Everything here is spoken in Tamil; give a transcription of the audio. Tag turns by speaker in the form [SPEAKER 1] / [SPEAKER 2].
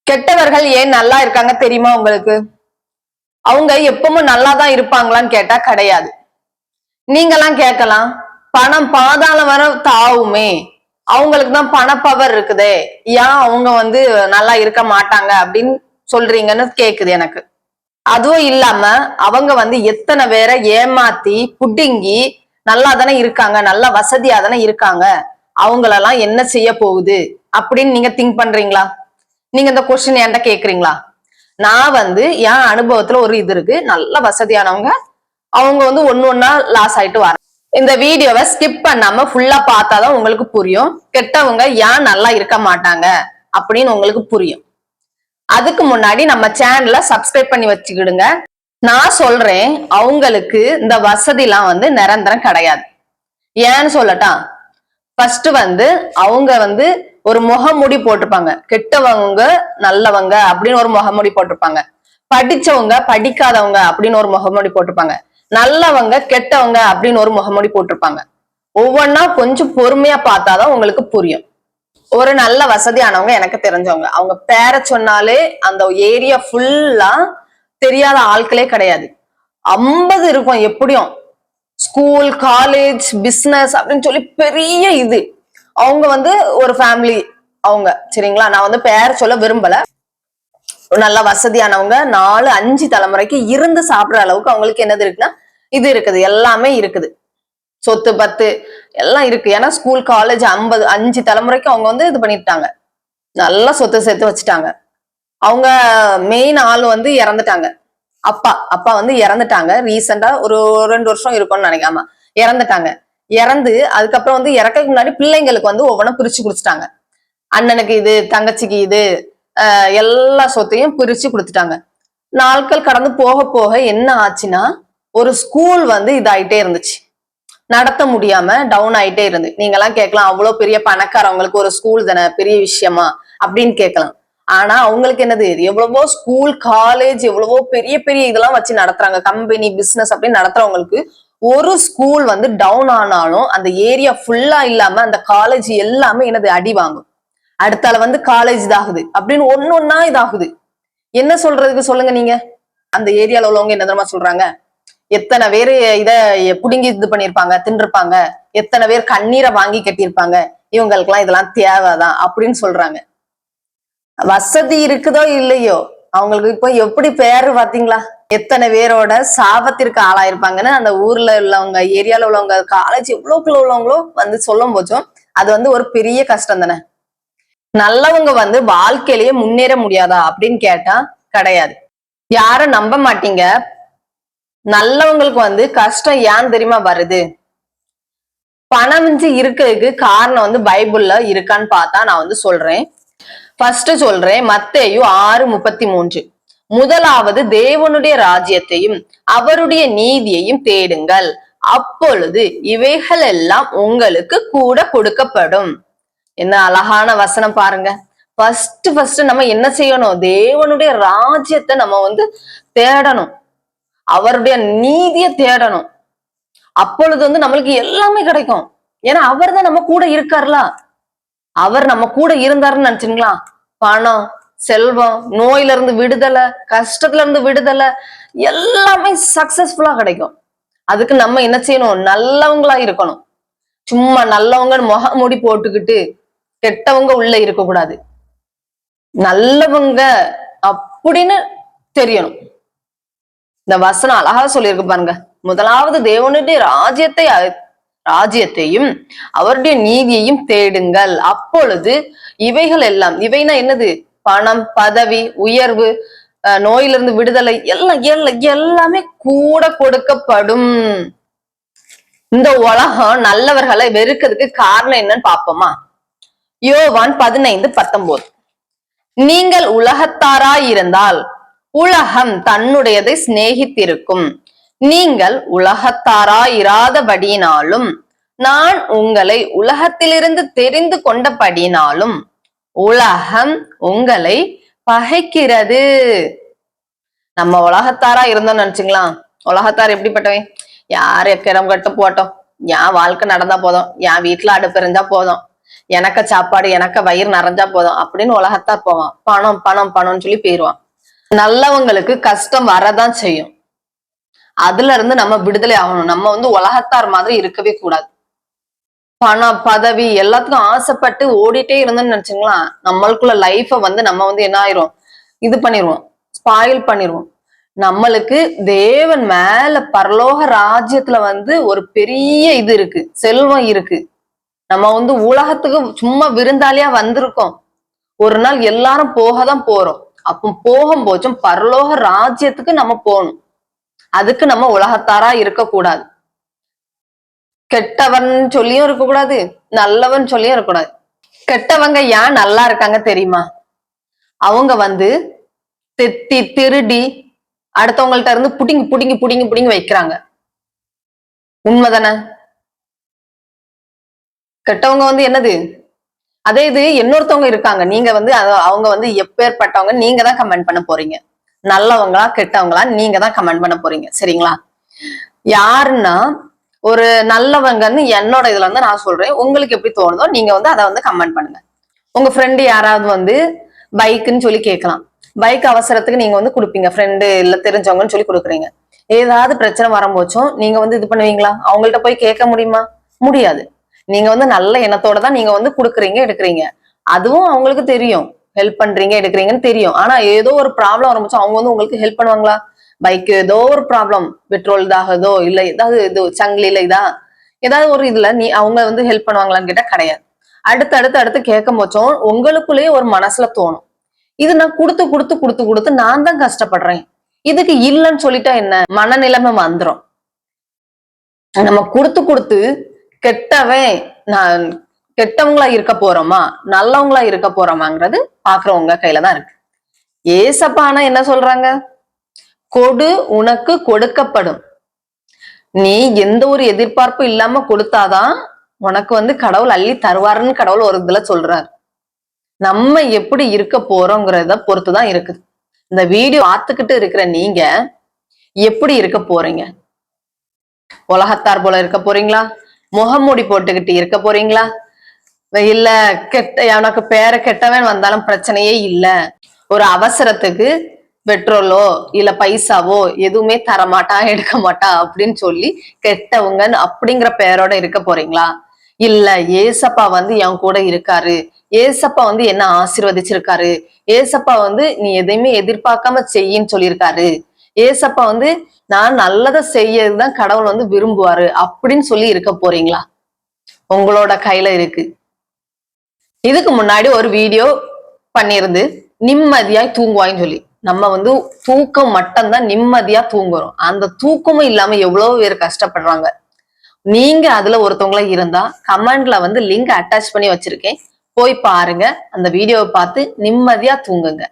[SPEAKER 1] கெட்டவர்கள் ஏன் நல்லா இருக்காங்க தெரியுமா உங்களுக்கு? அவங்க எப்பவும் நல்லாதான் இருப்பாங்களான்னு கேட்டா கிடையாது. நீங்கெல்லாம் கேட்கலாம், பணம் பாதாளம் வர தாவுமே, அவங்களுக்கு தான் பண பவர் இருக்குதே, ஏன் அவங்க நல்லா இருக்க மாட்டாங்க அப்படின்னு சொல்றீங்கன்னு கேக்குது எனக்கு. அதுவும் இல்லாம அவங்க எத்தனை பேரை ஏமாத்தி புடுங்கி நல்லா தானே இருக்காங்க, நல்ல வசதியா தானே இருக்காங்க, அவங்களெல்லாம் என்ன செய்ய போகுது அப்படின்னு நீங்க திங்க் பண்றீங்களா? நீங்க இந்த கொஸ்டின் என்கிட்ட கேக்குறீங்களா? நான் என் அனுபவத்துல ஒரு இது இருக்கு. நல்ல வசதியானவங்க அவங்க ஒண்ணு ஒண்ணா லாஸ் ஆயிட்டு வர. இந்த வீடியோவை ஸ்கிப் பண்ணாம ஃபுல்லா பார்த்தாதான் உங்களுக்கு புரியும் கெட்டவங்க ஏன் நல்லா இருக்க மாட்டாங்க அப்படின்னு உங்களுக்கு புரியும். அதுக்கு முன்னாடி நம்ம சேனலை சப்ஸ்கிரைப் பண்ணி வச்சுக்கிடுங்க. நான் சொல்றேன், அவங்களுக்கு இந்த வசதி எல்லாம் நிரந்தரம் கிடையாது. ஏன்னு சொல்லட்டா, ஃபர்ஸ்ட் அவங்க ஒரு முகமூடி போட்டிருப்பாங்க, கெட்டவங்க நல்லவங்க அப்படின்னு ஒரு முகமூடி போட்டிருப்பாங்க, படிச்சவங்க படிக்காதவங்க அப்படின்னு ஒரு முகமூடி போட்டிருப்பாங்க, நல்லவங்க கெட்டவங்க அப்படின்னு ஒரு முகமூடி போட்டிருப்பாங்க. ஒவ்வொன்னா கொஞ்சம் பொறுமையா பார்த்தாதான் உங்களுக்கு புரியும். ஒரு நல்ல வசதியானவங்க எனக்கு தெரிஞ்சவங்க, அவங்க பேரை சொன்னாலே அந்த ஏரியா ஃபுல்லா தெரியாத ஆட்களே கிடையாது. 50 இருக்கும் எப்படியும். ஸ்கூல், காலேஜ், பிசினஸ் அப்படின்னு சொல்லி பெரிய இது. அவங்க ஒரு ஃபேமிலி அவங்க, சரிங்களா? நான் பேர் சொல்ல விரும்பல. நல்ல வசதியானவங்க, 4-5 தலைமுறைக்கு இருந்து சாப்பிடுற அளவுக்கு அவங்களுக்கு என்னது இருக்குன்னா இது இருக்குது, எல்லாமே இருக்குது, சொத்து பத்து எல்லாம் இருக்கு. ஏன்னா ஸ்கூல், காலேஜ் 5 தலைமுறைக்கு அவங்க இது பண்ணிட்டாங்க, நல்லா சொத்து சேர்த்து வச்சுட்டாங்க. அவங்க மெயின் ஆள் இறந்துட்டாங்க. அப்பா இறந்துட்டாங்க. ரீசெண்டா ஒரு 2 வருஷம் இருக்கும்னு நினைக்காம இறந்துட்டாங்க. இறந்து அதுக்கப்புறம் இறக்க முன்னாடி பிள்ளைங்களுக்கு ஒவ்வொன்றும் பிரிச்சு குடிச்சிட்டாங்க. அண்ணனுக்கு இது, தங்கச்சிக்கு இது, எல்லா சொத்தையும் பிரிச்சு கொடுத்துட்டாங்க. நாட்கள் கடந்து போக போக என்ன ஆச்சுன்னா, ஒரு ஸ்கூல் இதாயிட்டே இருந்துச்சு, நடத்த முடியாம டவுன் ஆயிட்டே இருந்து. நீங்க எல்லாம் கேட்கலாம், அவ்வளவு பெரிய பணக்காரவங்களுக்கு ஒரு ஸ்கூல் தானே பெரிய விஷயமா அப்படின்னு கேட்கலாம். ஆனா அவங்களுக்கு என்னது, எவ்வளவோ ஸ்கூல், காலேஜ், எவ்வளவோ பெரிய பெரிய இதெல்லாம் வச்சு நடத்துறாங்க, கம்பெனி, பிசினஸ் அப்படின்னு நடத்துறவங்களுக்கு ஒரு ஸ்கூல் டவுன் ஆனாலும் அந்த ஏரியா ஃபுல்லா இல்லாம அந்த காலேஜ் எல்லாமே என்னது அடி வாங்கும். அடுத்தால காலேஜ் இதாகுது அப்படின்னு ஒன்னொன்னா இதாகுது. என்ன சொல்றதுக்கு சொல்லுங்க நீங்க? அந்த ஏரியால உள்ளவங்க என்ன தெரியுமா சொல்றாங்க, எத்தனை பேரு இத புடுங்கி இது பண்ணிருப்பாங்க, தின்றுப்பாங்க, எத்தனை பேர் கண்ணீரை வாங்கி கட்டியிருப்பாங்க, இவங்களுக்கு எல்லாம் இதெல்லாம் தேவைதான் அப்படின்னு சொல்றாங்க. வசதி இருக்குதோ இல்லையோ, அவங்களுக்கு இப்ப எப்படி பேரு பாத்தீங்களா? எத்தனை பேரோட சாபத்திற்கு ஆளாயிருப்பாங்கன்னு அந்த ஊர்ல உள்ளவங்க, ஏரியால உள்ளவங்க, காலேஜ் எவ்வளவுக்குள்ள உள்ளவங்களோ சொல்லும் போச்சும் அது ஒரு பெரிய கஷ்டம் தானே. நல்லவங்க வாழ்க்கையிலேயே முன்னேற முடியாதா அப்படின்னு கேட்டா கிடையாது. யாரும் நம்ப மாட்டீங்க, நல்லவங்களுக்கு கஷ்டம் ஏன் தெரியுமா வருது? பணமின்றி இருக்கிறதுக்கு காரணம் பைபிள்ல இருக்கான்னு பார்த்தா நான் சொல்றேன். ஃபர்ஸ்ட் சொல்றேன், மத்தேயு 6:33. முதலாவது தேவனுடைய ராஜ்யத்தையும் அவருடைய நீதியையும் தேடுங்கள், அப்பொழுது இவைகள் எல்லாம் உங்களுக்கு கூட கொடுக்கப்படும். என்ன அழகான வசனம் பாருங்க. ஃபர்ஸ்ட் நம்ம என்ன செய்யணும்? தேவனுடைய ராஜ்யத்தை நம்ம தேடணும், அவருடைய நீதியை தேடணும். அப்பொழுது நம்மளுக்கு எல்லாமே கிடைக்கும். ஏன்னா அவர் தான் நம்ம கூட இருக்காருல. அவர் நம்ம கூட இருந்தாருன்னு நினைச்சுங்களா, பணம், செல்வம், நோயில இருந்து விடுதலை, கஷ்டத்துல இருந்து விடுதலை, எல்லாமே சக்சஸ்ஃபுல்லா கிடைக்கும். அதுக்கு நம்ம என்ன செய்யணும்? நல்லவங்களா இருக்கணும். சும்மா நல்லவங்க முகமூடி போட்டுக்கிட்டு கெட்டவங்க உள்ள இருக்கக்கூடாது. நல்லவங்க அப்படின்னு தெரியணும். இந்த வசனம் அழகா சொல்லியிருக்கு பாருங்க. முதலாவது தேவனுடைய ராஜ்யத்தையும் அவருடைய நீதியையும் தேடுங்கள், அப்பொழுது இவைகள் எல்லாம், இவைனா என்னது? பணம், பதவி, உயர்வு, நோயிலிருந்து விடுதலை, எல்லாமே கூட கொடுக்கப்படும். இந்த உலகம் நல்லவர்களை வெறுக்கிறதுக்கு காரணம் என்னன்னு பாப்போமா? யோவான் 15:19. நீங்கள் உலகத்தாராயிருந்தால் உலகம் தன்னுடையதை சிநேகித்திருக்கும், நீங்கள் உலகத்தாராயிராதபடியினாலும் நான் உங்களை உலகத்திலிருந்து தெரிந்து கொண்டபடியினாலும் உலகம் உங்களை பகைக்கிறது. நம்ம உலகத்தாரா இருந்தோம்னு நினைச்சுங்களா? உலகத்தார் எப்படிப்பட்டவன்? யார் எக்கிடம் கட்டு போட்டோம், என் வாழ்க்கை நடந்தா போதும், என் வீட்டுல அடுப்பு இருந்தா போதும், எனக்கு சாப்பாடு எனக்கு வயிறு நிறைஞ்சா போதும் அப்படின்னு உலகத்தார் போவான். பணம் பணம் பணம்னு சொல்லி போயிருவான். நல்லவங்களுக்கு கஷ்டம் வரதான் செய்யும். அதுல இருந்து நம்ம விடுதலை ஆகணும். நம்ம வந்து உலகத்தார் மாதிரி இருக்கவே கூடாது. பணம் பதவி எல்லாத்துக்கும் ஆசைப்பட்டு ஓடிட்டே இருந்தோம்னு நினைச்சுங்களா, நம்மளுக்குள்ள லைஃப வந்து நம்ம வந்து என்ன ஆயிரும், இது பண்ணிடுவோம், ஸ்பாயில் பண்ணிடுவோம். நம்மளுக்கு தேவன் மேல பரலோக ராஜ்யத்துல வந்து ஒரு பெரிய இது இருக்கு, செல்வம் இருக்கு. நம்ம வந்து உலகத்துக்கு சும்மா விருந்தாளியா வந்திருக்கோம். ஒரு நாள் எல்லாரும் போகதான் போறோம். அப்போ போகும்போதும் பரலோக ராஜ்யத்துக்கு நம்ம போகணும். அதுக்கு நம்ம உலகத்தாரா இருக்கக்கூடாது. கெட்டவன் சொல்லியும் இருக்கக்கூடாது, நல்லவன் சொல்லியும் இருக்கக்கூடாது. கெட்டவங்க ஏன் நல்லா இருக்காங்க தெரியுமா? அவங்க வந்து தெத்தி திருடி அடுத்தவங்கள்ட்ட இருந்து புடிங்கி புடிங்கி புடிங்கி புடிங்கி வைக்கிறாங்க. உண்மைதானே? கெட்டவங்க வந்து என்னது, அதே இது இன்னொருத்தவங்க இருக்காங்க. நீங்க வந்து அவங்க வந்து எப்பேற்பட்டவங்க நீங்க தான் கமெண்ட் பண்ண போறீங்க. நல்லவங்களா கெட்டவங்களா நீங்க தான் கமெண்ட் பண்ண போறீங்க. சரிங்களா? யாருன்னா ஒரு நல்லவங்கன்னு என்னோட இதுல வந்து நான் சொல்றேன். உங்களுக்கு எப்படி தோணுதோ நீங்க வந்து அதை வந்து கமெண்ட் பண்ணுங்க. உங்க ஃப்ரெண்டு யாராவது வந்து பைக்குன்னு சொல்லி கேட்கலாம். பைக் அவசரத்துக்கு நீங்க வந்து கொடுப்பீங்க. ஃப்ரெண்டு இல்ல தெரிஞ்சவங்கன்னு சொல்லி கொடுக்குறீங்க. ஏதாவது பிரச்சனை வரும்போச்சும் நீங்க வந்து இது பண்ணுவீங்களா? அவங்கள்ட்ட போய் கேட்க முடியுமா? முடியாது. நீங்க வந்து நல்ல எண்ணத்தோட தான் நீங்க வந்து கொடுக்குறீங்க எடுக்கிறீங்க. அதுவும் அவங்களுக்கு தெரியும் ஹெல்ப் பண்றீங்க எடுக்கிறீங்கன்னு தெரியும். ஆனா ஏதோ ஒரு ப்ராப்ளம் வரும்போது அவங்க வந்து உங்களுக்கு ஹெல்ப் பண்ணுவாங்களா? பைக் ஏதோ ஒரு ப்ராப்ளம், பெட்ரோல் இதாகுதோ இல்ல ஏதாவது இது சங்கிலியில இதா ஏதாவது ஒரு இதுல அவங்க வந்து ஹெல்ப் பண்ணுவாங்களான்னு கேட்டா கிடையாது. அடுத்து கேட்கும் போச்சும் உங்களுக்குள்ளேயே ஒரு மனசுல தோணும், இது நான் கொடுத்து கொடுத்து கொடுத்து கொடுத்து நான் தான் கஷ்டப்படுறேன், இதுக்கு இல்லைன்னு சொல்லிட்டா என்ன மனநிலைமை வந்துரும். நம்ம கொடுத்து கொடுத்து கெட்டவன் நான் கெட்டவங்களா இருக்க போறோமா நல்லவங்களா இருக்க போறோமாங்கிறது பாக்குறவங்க கையில தான் இருக்கு. ஏசப்பானா என்ன சொல்றாங்க? கொடு உனக்கு கொடுக்கப்படும். நீ எந்த ஒரு எதிர்பார்ப்பு இல்லாம கொடுத்தாதான் உனக்கு வந்து கடவுள் அள்ளி தருவாருன்னு கடவுள் ஒரு இதுல சொல்றாரு. நம்ம எப்படி இருக்க போறோங்கிறத பொறுத்துதான் இருக்குது. இந்த வீடியோ பார்த்துக்கிட்டு இருக்கிற நீங்க எப்படி இருக்க போறீங்க? உலகத்தார் போல இருக்க போறீங்களா? முகமூடி போட்டுக்கிட்டு இருக்க போறீங்களா? இல்ல எனக்கு பேர கெட்டவன் வந்தாலும் பிரச்சனையே இல்ல, ஒரு அவசரத்துக்கு பெட்ரோலோ இல்ல பைசாவோ எதுவுமே தரமாட்டா எடுக்க மாட்டா அப்படின்னு சொல்லி கெட்டவங்க அப்படிங்கிற பேரோட இருக்க போறீங்களா? இல்ல ஏசப்பா வந்து என் கூட இருக்காரு, ஏசப்பா வந்து என்ன ஆசீர்வதிச்சிருக்காரு, ஏசப்பா வந்து நீ எதையுமே எதிர்பார்க்காம செய்யின்னு சொல்லியிருக்காரு, ஏசப்பா வந்து நான் நல்லதை செய்யறதுதான் கடவுள் வந்து விரும்புவாரு அப்படின்னு சொல்லி இருக்க போறீங்களா? உங்களோட கையில இருக்கு. இதுக்கு முன்னாடி ஒரு வீடியோ பண்ணிருந்து நிம்மதியாய் தூங்குவாயின்னு சொல்லி, நம்ம வந்து தூக்கம் மட்டும்தான் நிம்மதியா தூங்குறோம். அந்த தூக்கமும் இல்லாம எவ்வளவு பேர் கஷ்டப்படுறாங்க. நீங்க அதுல ஒருத்தவங்களா இருந்தா கமெண்ட்ல வந்து லிங்க் அட்டாச் பண்ணி வச்சிருக்கேன், போய் பாருங்க. அந்த வீடியோவை பார்த்து நிம்மதியா தூங்குங்க.